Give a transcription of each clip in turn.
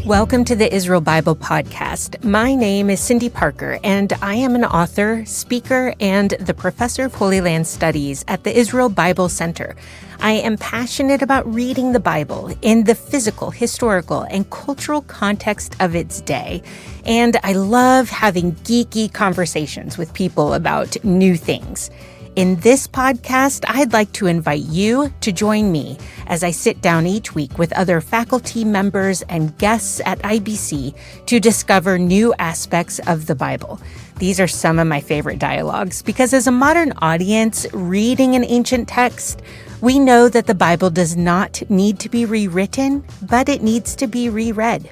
Welcome to the Israel Bible Podcast. My name is Cindy Parker, and I am an author, speaker, and the professor of Holy Land Studies at the Israel Bible Center. I am passionate about reading the Bible in the physical, historical, and cultural context of its day. And I love having geeky conversations with people about new things. In this podcast, I'd like to invite you to join me as I sit down each week with other faculty members and guests at IBC to discover new aspects of the Bible. These are some of my favorite dialogues because as a modern audience reading an ancient text, we know that the Bible does not need to be rewritten, but it needs to be reread.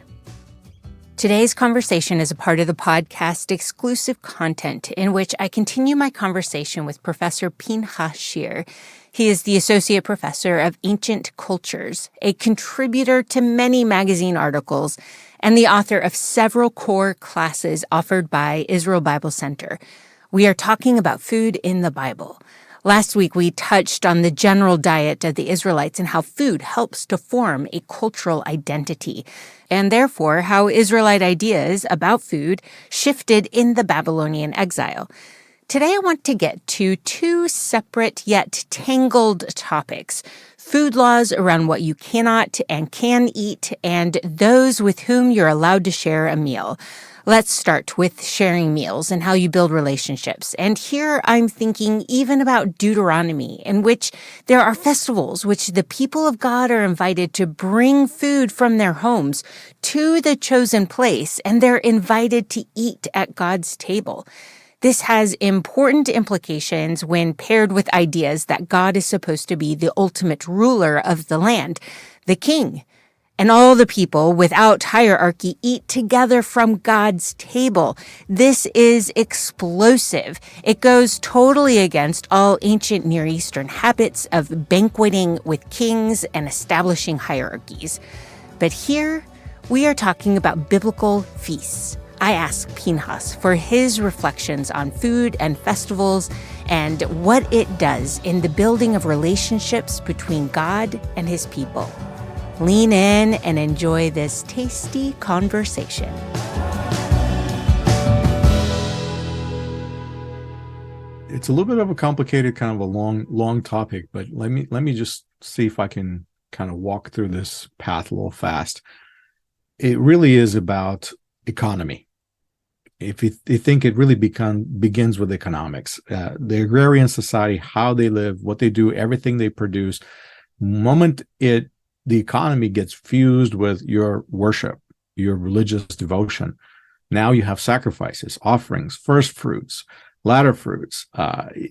Today's conversation is a part of the podcast exclusive content in which I continue my conversation with Professor Pinchas Shir. He is the Associate Professor of Ancient Cultures, a contributor to many magazine articles, and the author of several core classes offered by Israel Bible Center. We are talking about food in the Bible. Last week, we touched on the general diet of the Israelites and how food helps to form a cultural identity, and therefore how Israelite ideas about food shifted in the Babylonian exile. Today, I want to get to two separate yet tangled topics: food laws around what you cannot and can eat, and those with whom you're allowed to share a meal. Let's start with sharing meals and how you build relationships. And here I'm thinking even about Deuteronomy, in which there are festivals which the people of God are invited to bring food from their homes to the chosen place, and they're invited to eat at God's table. This has important implications when paired with ideas that God is supposed to be the ultimate ruler of the land, the king. And all the people without hierarchy eat together from God's table. This is explosive. It goes totally against all ancient Near Eastern habits of banqueting with kings and establishing hierarchies. But here, we are talking about biblical feasts. I ask Pinchas for his reflections on food and festivals and what it does in the building of relationships between God and his people. Lean in and enjoy this tasty conversation. It's a little bit of a complicated, kind of a long topic, but let me just see if I can kind of walk through this path a little fast. It really is about economy. If you think it really begins with economics, the agrarian society, how they live, what they do, everything they produce, the economy gets fused with your worship, your religious devotion. Now you have sacrifices, offerings, first fruits, latter fruits.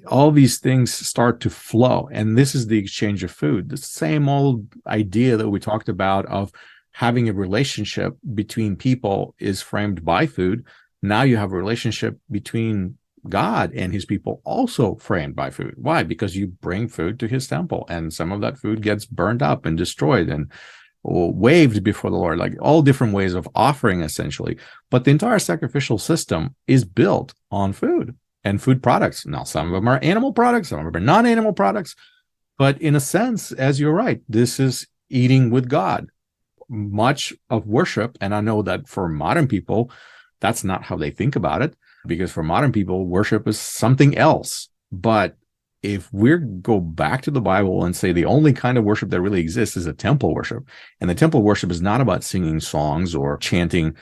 All these things start to flow. And this is the exchange of food. The same old idea that we talked about of having a relationship between people is framed by food. Now you have a relationship between God and his people also framed by food. Why? Because you bring food to his temple, and some of that food gets burned up and destroyed and waved before the Lord, like all different ways of offering, essentially. But the entire sacrificial system is built on food and food products. Now, some of them are animal products, some of them are non-animal products. But in a sense, as you're right, this is eating with God. Much of worship, and I know that for modern people, that's not how they think about it. Because for modern people, worship is something else. But if we go back to the Bible and say the only kind of worship that really exists is a temple worship, and the temple worship is not about singing songs or chanting,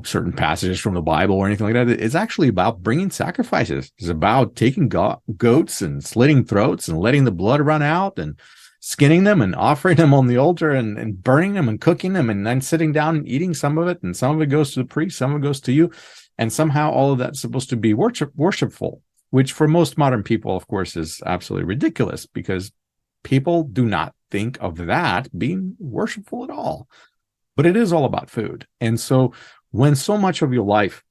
certain passages from the Bible or anything like that. It's actually about bringing sacrifices. It's about taking goats and slitting throats and letting the blood run out and skinning them and offering them on the altar and burning them and cooking them and then sitting down and eating some of it. And some of it goes to the priest, some of it goes to you. And somehow all of that's supposed to be worshipful, which for most modern people, of course, is absolutely ridiculous because people do not think of that being worshipful at all. But it is all about food. And so when so much of your life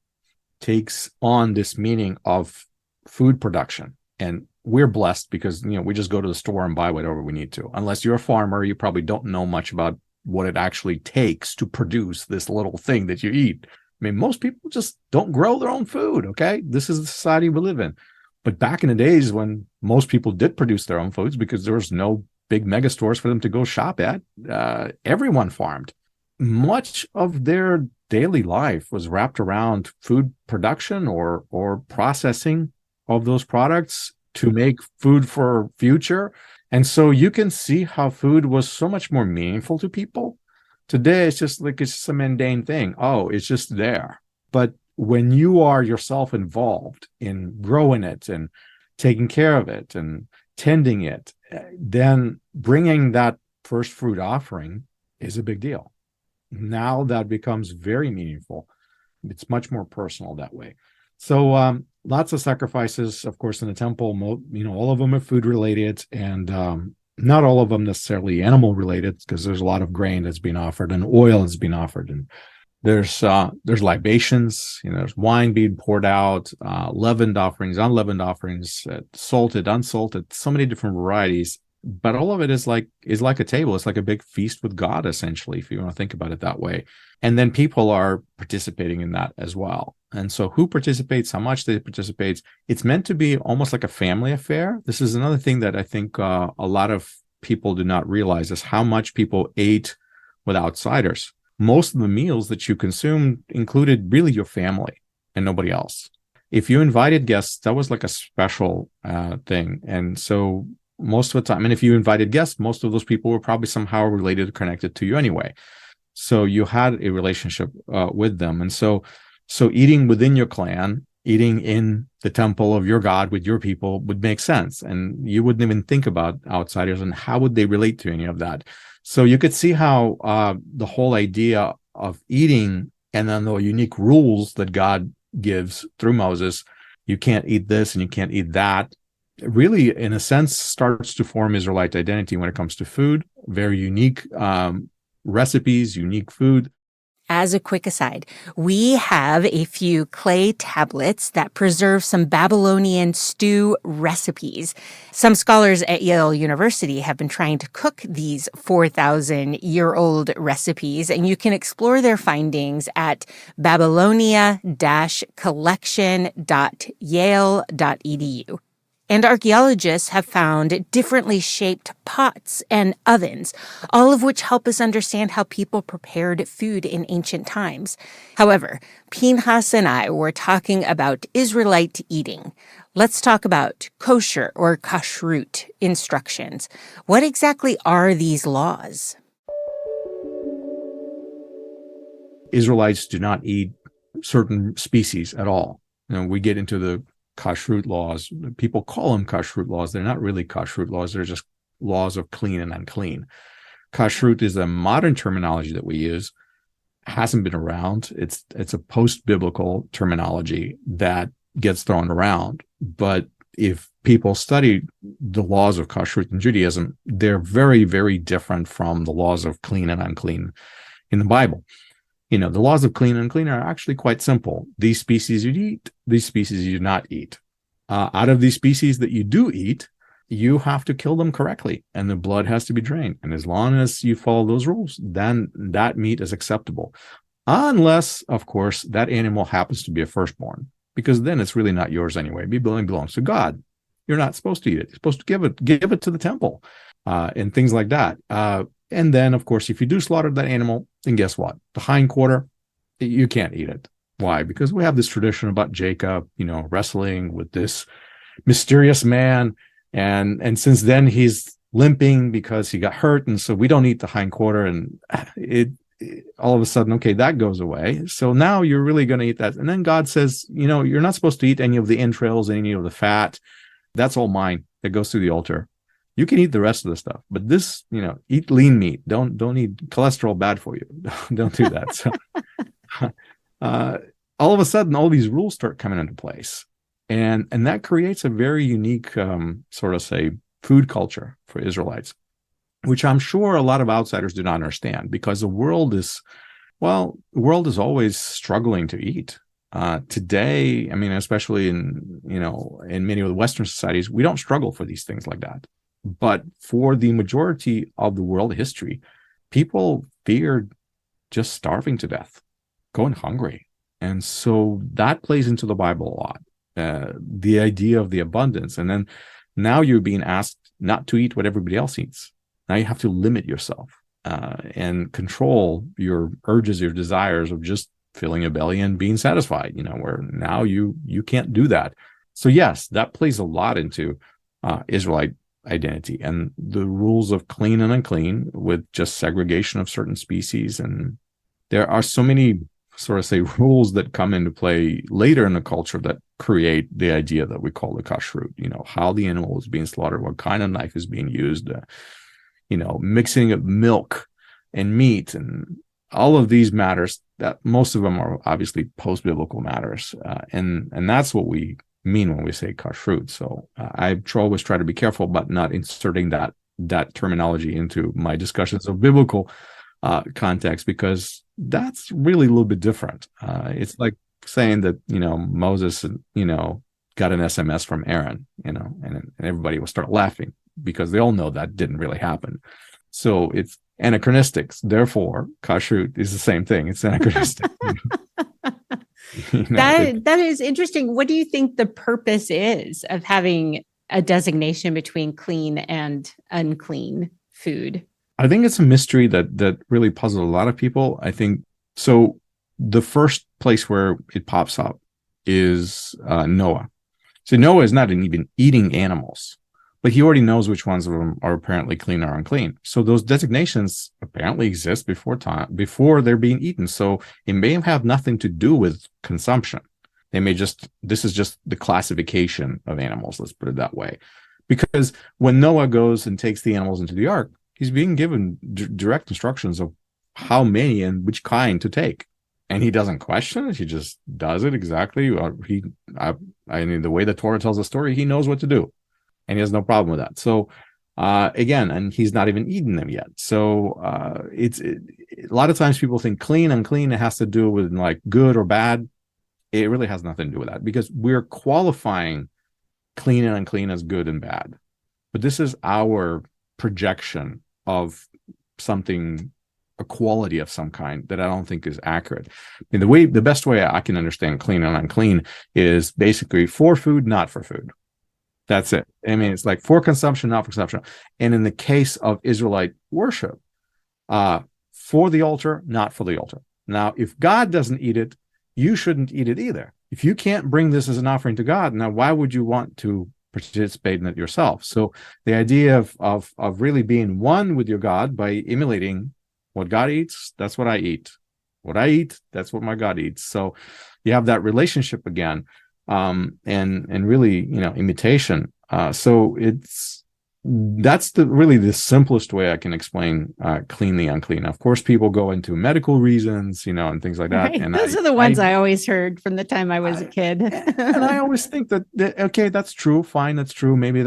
takes on this meaning of food production, and we're blessed because, we just go to the store and buy whatever we need to. Unless you're a farmer, you probably don't know much about what it actually takes to produce this little thing that you eat. I mean, most people just don't grow their own food, okay? This is the society we live in. But back in the days when most people did produce their own foods because there was no big mega stores for them to go shop at, everyone farmed. much of their daily life was wrapped around food production or processing of those products to make food for future. And so you can see how food was so much more meaningful to people. Today, it's just like it's just a mundane thing. Oh, it's just there. But when you are yourself involved in growing it and taking care of it and tending it, then bringing that first fruit offering is a big deal. Now that becomes very meaningful. It's much more personal that way. So lots of sacrifices, of course, in the temple. All of them are food related, and not all of them necessarily animal related, because there's a lot of grain that's being offered and oil that's being offered, and there's libations. There's wine being poured out, leavened offerings, unleavened offerings, salted, unsalted, so many different varieties. But all of it is like a table. It's like a big feast with God, essentially, if you want to think about it that way. And then people are participating in that as well. And so who participates, how much they participate, it's meant to be almost like a family affair. This is another thing that I think a lot of people do not realize, is how much people ate with outsiders. Most of the meals that you consumed included really your family and nobody else. If you invited guests, that was like a special thing. And so most of the time, and if you invited guests, most of those people were probably somehow related or connected to you anyway. So you had a relationship with them. And so eating within your clan, eating in the temple of your God with your people would make sense. And you wouldn't even think about outsiders and how would they relate to any of that. So you could see how the whole idea of eating, and then the unique rules that God gives through Moses, you can't eat this and you can't eat that, really, in a sense, starts to form Israelite identity when it comes to food. Very unique recipes, unique food. As a quick aside, we have a few clay tablets that preserve some Babylonian stew recipes. Some scholars at Yale University have been trying to cook these 4,000-year-old recipes, and you can explore their findings at babylonia-collection.yale.edu. And archaeologists have found differently shaped pots and ovens, all of which help us understand how people prepared food in ancient times. However, Pinchas and I were talking about Israelite eating. Let's talk about kosher or kashrut instructions. What exactly are these laws? Israelites do not eat certain species at all. We get into the kashrut laws. People call them kashrut laws. They're not really kashrut laws. They're just laws of clean and unclean. Kashrut is a modern terminology that we use. It hasn't been around. It's a post-biblical terminology that gets thrown around. But if people study the laws of kashrut in Judaism, they're very, very different from the laws of clean and unclean in the Bible. The laws of clean and unclean are actually quite simple. These species you eat, these species you do not eat. Out of these species that you do eat, you have to kill them correctly, and the blood has to be drained. And as long as you follow those rules, then that meat is acceptable. Unless, of course, that animal happens to be a firstborn, because then it's really not yours anyway. It belongs to God. You're not supposed to eat it. You're supposed to give it to the temple, and things like that. And then, of course, if you do slaughter that animal, then guess what? The hindquarter, you can't eat it. Why? Because we have this tradition about Jacob, wrestling with this mysterious man. And since then, he's limping because he got hurt. And so we don't eat the hindquarter. And it all of a sudden, okay, that goes away. So now you're really going to eat that. And then God says, you're not supposed to eat any of the entrails, any of the fat. That's all mine. That goes through the altar. You can eat the rest of the stuff, but this, eat lean meat. Don't eat cholesterol, bad for you. Don't do that. So, all of a sudden, all these rules start coming into place, and that creates a very unique food culture for Israelites, which I'm sure a lot of outsiders do not understand, because the world is always struggling to eat. Today, especially in many of the Western societies, we don't struggle for these things like that. But for the majority of the world history, people feared just starving to death, going hungry. And so that plays into the Bible a lot, the idea of the abundance. And then now you're being asked not to eat what everybody else eats. Now you have to limit yourself. and control your urges, your desires of just filling your belly and being satisfied, where now you can't do that. So yes, that plays a lot into Israelite identity and the rules of clean and unclean, with just segregation of certain species. And there are so many sort of say rules that come into play later in the culture that create the idea that we call the kashrut, how the animal is being slaughtered, what kind of knife is being used, mixing of milk and meat, and all of these matters, that most of them are obviously post-biblical matters. And that's what we mean when we say kashrut. So I always try to be careful about not inserting that terminology into my discussions of biblical context, because that's really a little bit different. It's like saying that, Moses, got an SMS from Aaron, and everybody will start laughing because they all know that didn't really happen. So it's anachronistic. Therefore, kashrut is the same thing. It's anachronistic. That is interesting. What do you think the purpose is of having a designation between clean and unclean food? I think it's a mystery that really puzzled a lot of people. I think so. The first place where it pops up is Noah. So Noah is not even eating animals, but he already knows which ones of them are apparently clean or unclean. So those designations apparently exist before they're being eaten. So it may have nothing to do with consumption. This is just the classification of animals. Let's put it that way. Because when Noah goes and takes the animals into the ark, he's being given direct instructions of how many and which kind to take. And he doesn't question it. He just does it exactly. The way the Torah tells the story, he knows what to do. And he has no problem with that. So again, and he's not even eaten them yet. So a lot of times people think clean, unclean, it has to do with like good or bad. It really has nothing to do with that, because we're qualifying clean and unclean as good and bad. But this is our projection of something, a quality of some kind, that I don't think is accurate. And the best way I can understand clean and unclean is basically for food, not for food. That's it. I mean, it's like for consumption, not for consumption. And in the case of Israelite worship, for the altar, not for the altar. Now, if God doesn't eat it, you shouldn't eat it either. If you can't bring this as an offering to God, now why would you want to participate in it yourself? So the idea of really being one with your God by emulating what God eats, that's what I eat. What I eat, that's what my God eats. So you have that relationship again, and really, imitation. So that's really the simplest way I can explain clean the unclean. Of course, people go into medical reasons, and things like that. Right. And those are the ones I always heard from the time I was a kid. And I always think that okay, that's true. Fine, that's true. Maybe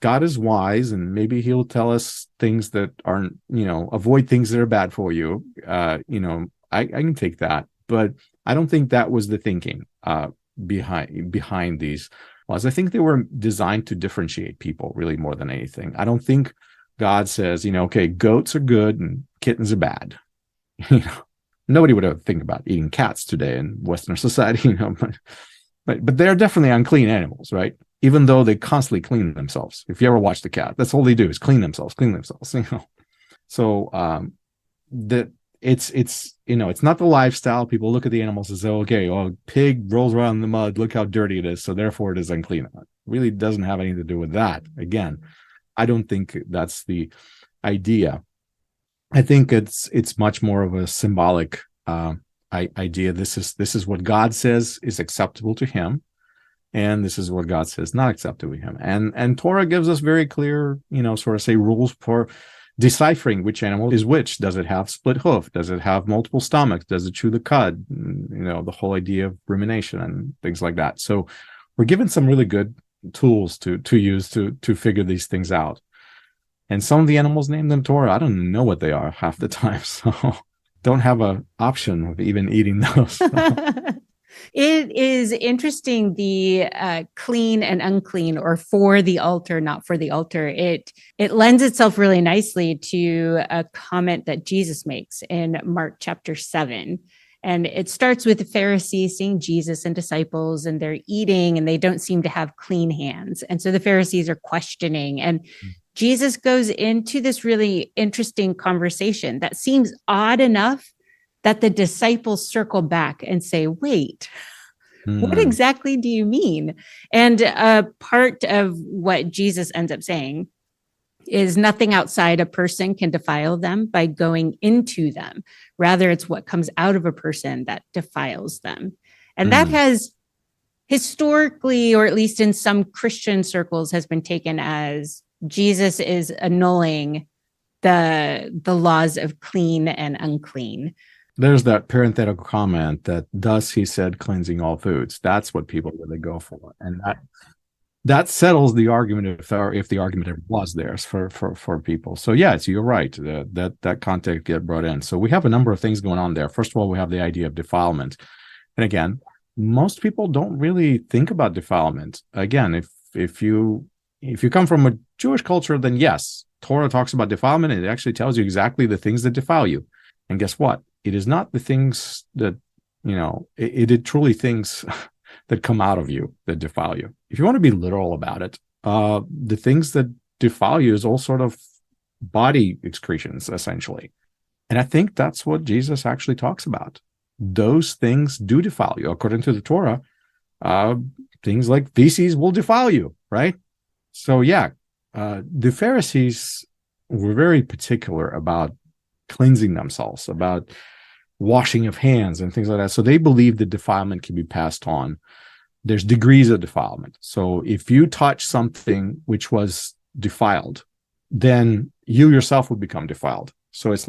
God is wise, and maybe he'll tell us things that aren't, avoid things that are bad for you. I can take that, but I don't think that was the thinking behind these laws. I think they were designed to differentiate people really more than anything. I don't think God says, okay, goats are good and kittens are bad. Nobody would ever think about eating cats today in Western society, but they're definitely unclean animals, right? Even though they constantly clean themselves. If you ever watch the cat, that's all they do is clean themselves. So that it's not the lifestyle. People look at the animals and say, okay, well, pig rolls around in the mud, look how dirty it is, so therefore it is unclean. It really doesn't have anything to do with that. Again, I don't think that's the idea. I think it's much more of a symbolic idea. This is what God says is acceptable to him, and this is what God says not acceptable to him. And Torah gives us very clear, sort of say rules for deciphering which animal is which. Does it have split hoof? Does it have multiple stomachs? Does it chew the cud? The whole idea of rumination and things like that. So we're given some really good tools to use to figure these things out. And some of the animals named in Torah, I don't know what they are half the time. So don't have an option of even eating those. It is interesting, the clean and unclean, or for the altar, not for the altar. It lends itself really nicely to a comment that Jesus makes in Mark chapter 7. And it starts with the Pharisees seeing Jesus and disciples, and they're eating and they don't seem to have clean hands. And so the Pharisees are questioning, and Jesus goes into this really interesting conversation that seems odd enough that the disciples circle back and say, wait, what exactly do you mean? And part of what Jesus ends up saying is nothing outside a person can defile them by going into them. Rather, it's what comes out of a person that defiles them. And that has historically, or at least in some Christian circles, has been taken as Jesus is annulling the laws of clean and unclean. There's that parenthetical comment that thus he said cleansing all foods. That's what people really go for. And that settles the argument if the argument ever was there for people. So yes, you're right. That context get brought in. So we have a number of things going on there. First of all, we have the idea of defilement. And again, most people don't really think about defilement. Again, if you come from a Jewish culture, then yes, Torah talks about defilement, and it actually tells you exactly the things that defile you. And guess what? It is not the things that, it truly things that come out of you that defile you. If you want to be literal about it, the things that defile you is all sort of body excretions, essentially. And I think that's what Jesus actually talks about. Those things do defile you. According to the Torah, things like feces will defile you, right? So yeah, the Pharisees were very particular about cleansing themselves, about washing of hands and things like that. So they believe that defilement can be passed on. There's degrees of defilement. So if you touch something which was defiled, then you yourself would become defiled. So it's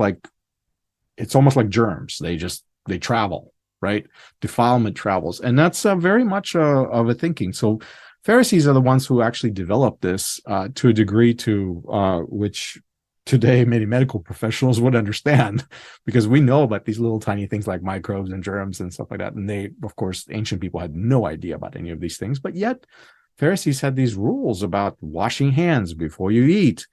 almost like germs. They travel, right? Defilement travels. And that's very much of a thinking. So Pharisees are the ones who actually developed this to a degree to which today many medical professionals would understand, because we know about these little tiny things like microbes and germs and stuff like that. And they, of course, ancient people had no idea about any of these things, but yet Pharisees had these rules about washing hands before you eat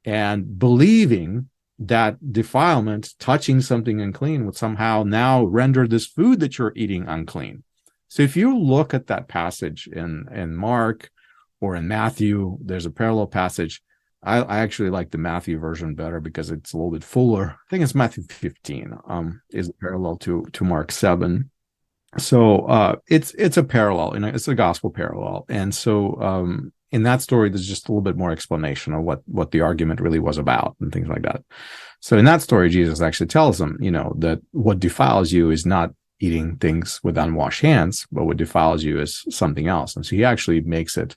and believing that defilement, touching something unclean, would somehow now render this food that you're eating unclean. So if you look at that passage in Mark or in Matthew, there's a parallel passage. I actually like the Matthew version better because it's a little bit fuller. I think it's Matthew 15 is a parallel to Mark 7. So it's a parallel, it's a gospel parallel. And so in that story, there's just a little bit more explanation of what the argument really was about and things like that. So in that story, Jesus actually tells them, that what defiles you is not eating things with unwashed hands, but what defiles you is something else. And so he actually makes it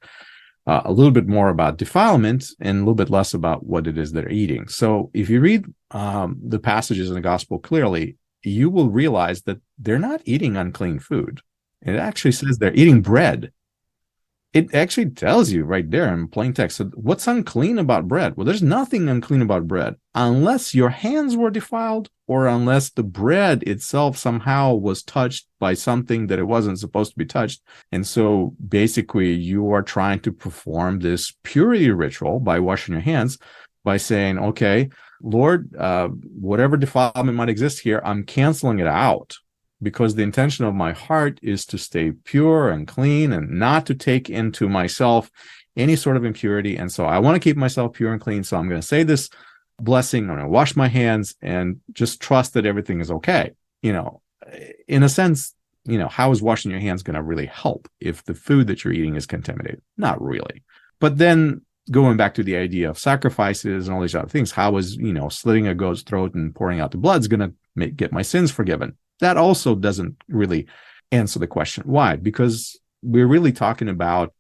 a little bit more about defilement and a little bit less about what it is they're eating. So if you read the passages in the gospel clearly, you will realize that they're not eating unclean food. It actually says they're eating bread. It actually tells you right there in plain text. So what's unclean about bread? Well, there's nothing unclean about bread unless your hands were defiled or unless the bread itself somehow was touched by something that it wasn't supposed to be touched. And so basically you are trying to perform this purity ritual by washing your hands, by saying, okay, Lord, whatever defilement might exist here, I'm canceling it out, because the intention of my heart is to stay pure and clean and not to take into myself any sort of impurity. And so I want to keep myself pure and clean. So I'm going to say this blessing, I'm going to wash my hands and just trust that everything is okay. In a sense, how is washing your hands going to really help if the food that you're eating is contaminated? Not really. But then going back to the idea of sacrifices and all these other things, how is, slitting a goat's throat and pouring out the blood is going to get my sins forgiven? That also doesn't really answer the question. Why? Because we're really talking about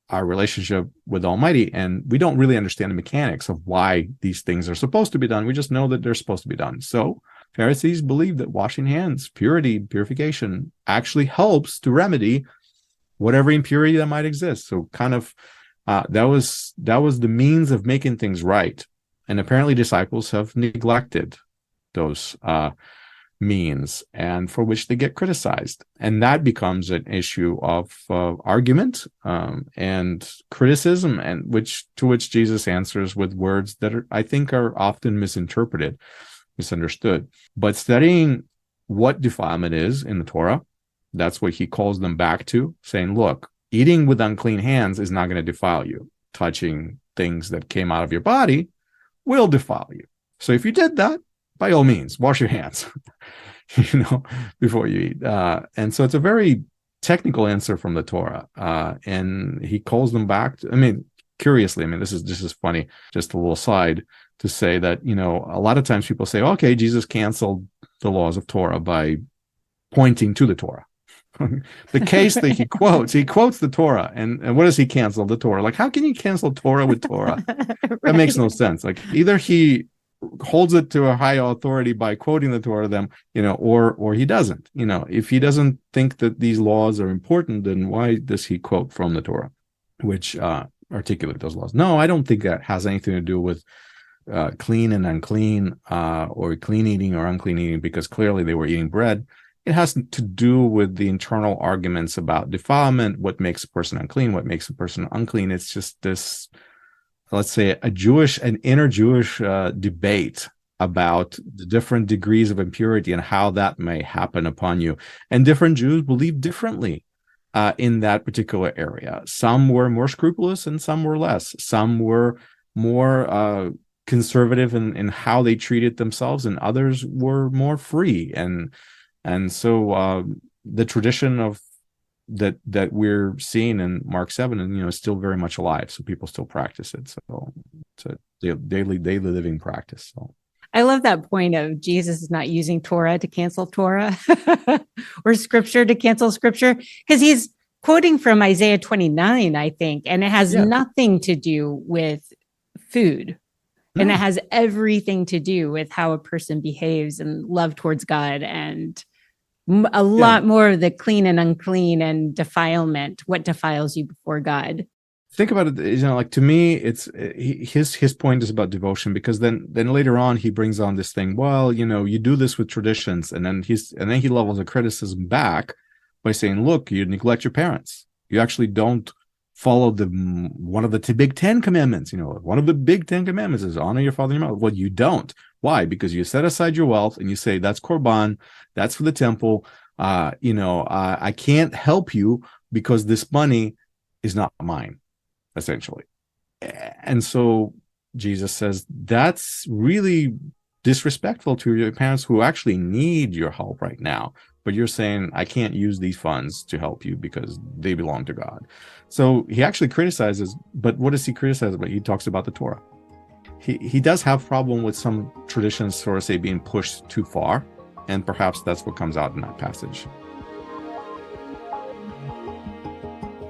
our relationship with Almighty, and we don't really understand the mechanics of why these things are supposed to be done. We just know that they're supposed to be done. So Pharisees believe that washing hands, purification, actually helps to remedy whatever impurity that might exist. So kind of that was the means of making things right. And apparently disciples have neglected those means, and for which they get criticized, and that becomes an issue of argument and criticism, and which Jesus answers with words that I think are often misinterpreted, misunderstood. But studying what defilement is in the Torah, that's what he calls them back to, saying, look, eating with unclean hands is not going to defile you. Touching things that came out of your body will defile you. So if you did that, by all means, wash your hands, before you eat. And so it's a very technical answer from the Torah. And he calls them back. Curiously, this is funny, just a little side to say that, a lot of times people say, okay, Jesus canceled the laws of Torah by pointing to the Torah. The case that he quotes the Torah. And what does he cancel? The Torah. Like, how can you cancel Torah with Torah? Right. That makes no sense. Like, either he holds it to a high authority by quoting the Torah to them, or he doesn't. If he doesn't think that these laws are important, then why does he quote from the Torah, which articulate those laws? No, I don't think that has anything to do with clean and unclean, or clean eating or unclean eating, because clearly they were eating bread. It has to do with the internal arguments about defilement, what makes a person unclean, what makes a person unclean. It's just this, let's say, an inner Jewish debate about the different degrees of impurity and how that may happen upon you. And different Jews believe differently in that particular area. Some were more scrupulous and some were less. Some were more conservative in how they treated themselves, and others were more free. And so the tradition of that we're seeing in Mark 7, and is still very much alive. So people still practice it. So it's a daily living practice. So I love that point of Jesus is not using Torah to cancel Torah or scripture to cancel scripture, because he's quoting from Isaiah 29, I think, and it has nothing to do with food. And it has everything to do with how a person behaves and love towards God, and a lot more of the clean and unclean and defilement, what defiles you before God. Think about it, like, to me, it's his point is about devotion, because then later on he brings on this thing, well, you do this with traditions, and then he levels a criticism back by saying, look, you neglect your parents. You actually don't follow one of the big 10 commandments. One of the big 10 commandments is honor your father and your mother. Well, you don't. Why? Because you set aside your wealth and you say, that's korban, that's for the temple. I can't help you because this money is not mine, essentially. And so Jesus says, that's really disrespectful to your parents who actually need your help right now. But you're saying, I can't use these funds to help you because they belong to God. So he actually criticizes, but what does he criticize about? He talks about the Torah. He does have problem with some traditions, sort of say, being pushed too far. And perhaps that's what comes out in that passage.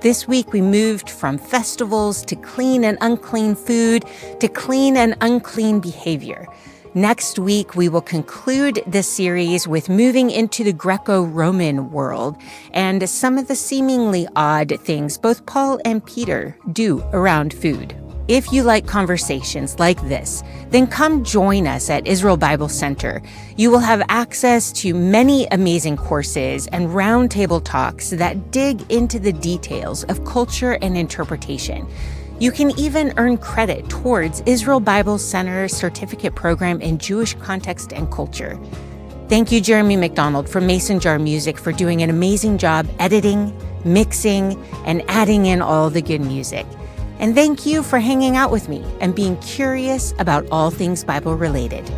This week, we moved from festivals to clean and unclean food to clean and unclean behavior. Next week, we will conclude this series with moving into the Greco-Roman world and some of the seemingly odd things both Paul and Peter do around food. If you like conversations like this, then come join us at Israel Bible Center. You will have access to many amazing courses and roundtable talks that dig into the details of culture and interpretation. You can even earn credit towards Israel Bible Center certificate program in Jewish context and culture. Thank you, Jeremy McDonald from Mason Jar Music, for doing an amazing job editing, mixing, and adding in all the good music. And thank you for hanging out with me and being curious about all things Bible related.